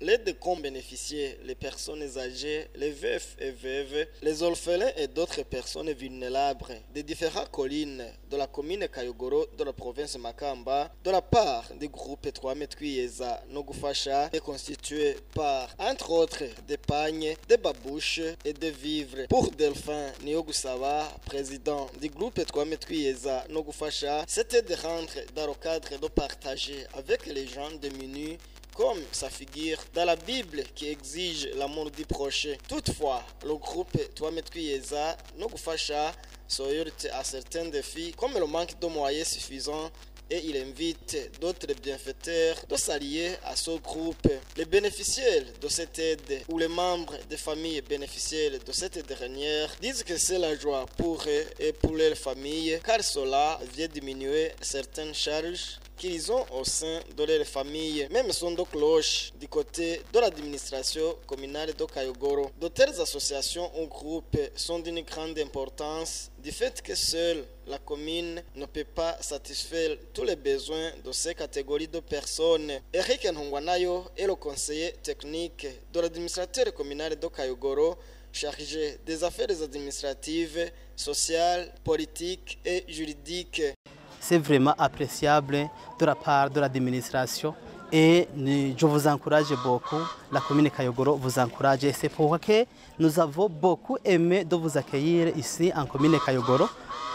L'aide qu'ont bénéficié les personnes âgées, les veufs et veuves, les orphelins et d'autres personnes vulnérables des différentes collines de la commune Kayogoro de la province Makamba, de la part du groupe Twametwiyeza Nogufasha, est constitué par, entre autres, des pagnes, des babouches et des vivres. Pour Delphin Niogusaba, président du groupe Twametwiyeza Nogufasha, c'était de rentrer dans le cadre de partager avec les gens démunis comme ça figure dans la Bible qui exige l'amour du prochain. Toutefois, le groupe Twametwiyeza Nogufasha se heurte à certains défis comme le manque de moyens suffisants et il invite d'autres bienfaiteurs de s'allier à ce groupe. Les bénéficiaires de cette aide ou les membres des familles bénéficiaires de cette dernière disent que c'est la joie pour eux et pour leurs familles car cela vient diminuer certaines charges qu'ils ont au sein de leur famille. Même son de cloche du côté de l'administration communale de Kayogoro. De telles associations ou groupes sont d'une grande importance du fait que seule la commune ne peut pas satisfaire tous les besoins de ces catégories de personnes. Eric Nhungwanayo est le conseiller technique de l'administrateur communal de Kayogoro chargé des affaires administratives, sociales, politiques et juridiques. C'est vraiment appréciable de la part de l'administration et je vous encourage beaucoup, la commune Kayogoro vous encourage et c'est pourquoi que nous avons beaucoup aimé de vous accueillir ici en commune Kayogoro,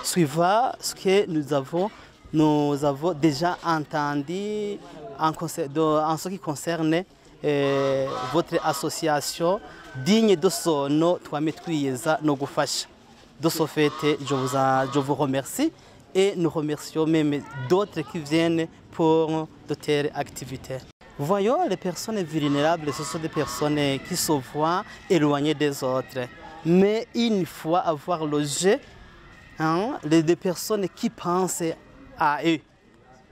suivant ce que nous avons déjà entendu en ce qui concerne votre association digne de son nom, Twametwiyeza Nogufasha. De ce fait, je vous remercie. Et nous remercions même d'autres qui viennent pour de telles activités. Voyons, les personnes vulnérables, ce sont des personnes qui se voient éloignées des autres. Mais une fois avoir logé, les personnes qui pensent à eux,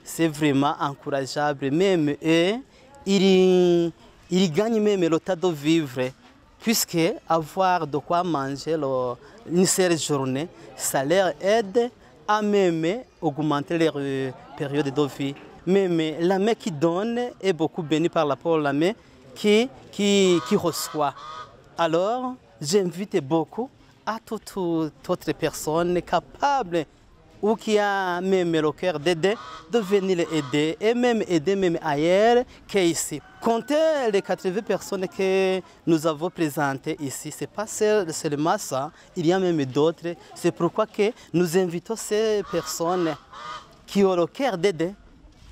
c'est vraiment encourageable. Même eux, ils gagnent même le temps de vivre. Puisque avoir de quoi manger une seule journée, ça leur aide à même augmenter leur période de vie. Même la main qui donne est beaucoup bénie par rapport à la main qui reçoit. Alors, j'invite beaucoup à toutes autres personnes capables ou qui a même le cœur d'aider, de venir aider et même aider même ailleurs qu'ici. Comptez les 80 personnes que nous avons présentées ici, ce n'est pas seulement ça, il y a même d'autres. C'est pourquoi que nous invitons ces personnes qui ont le cœur d'aider,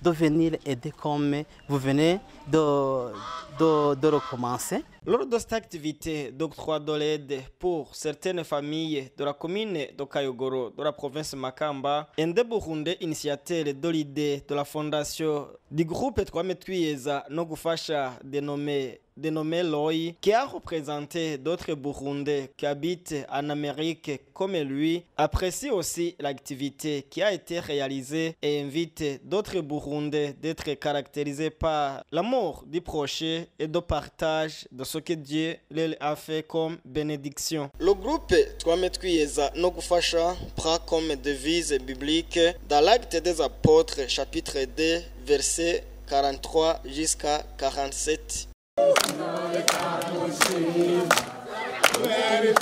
de venir aider comme vous venez de recommencer. Lors de cette activité d'octroi de l'aide pour certaines familles de la commune de Kayogoro, de la province Makamba, un des Burundais initiateur de l'idée de la fondation du groupe Twametwiyeza Nogufasha dénommé Loi, qui a représenté d'autres Burundais qui habitent en Amérique comme lui, apprécie aussi l'activité qui a été réalisée et invite d'autres Burundais d'être caractérisés par l'amour du prochain et de partage de ce que Dieu leur a fait comme bénédiction. Le groupe Twametwiyeza Nogufasha prend comme devise biblique dans l'Acte des Apôtres, chapitre 2, versets 43 jusqu'à 47. Where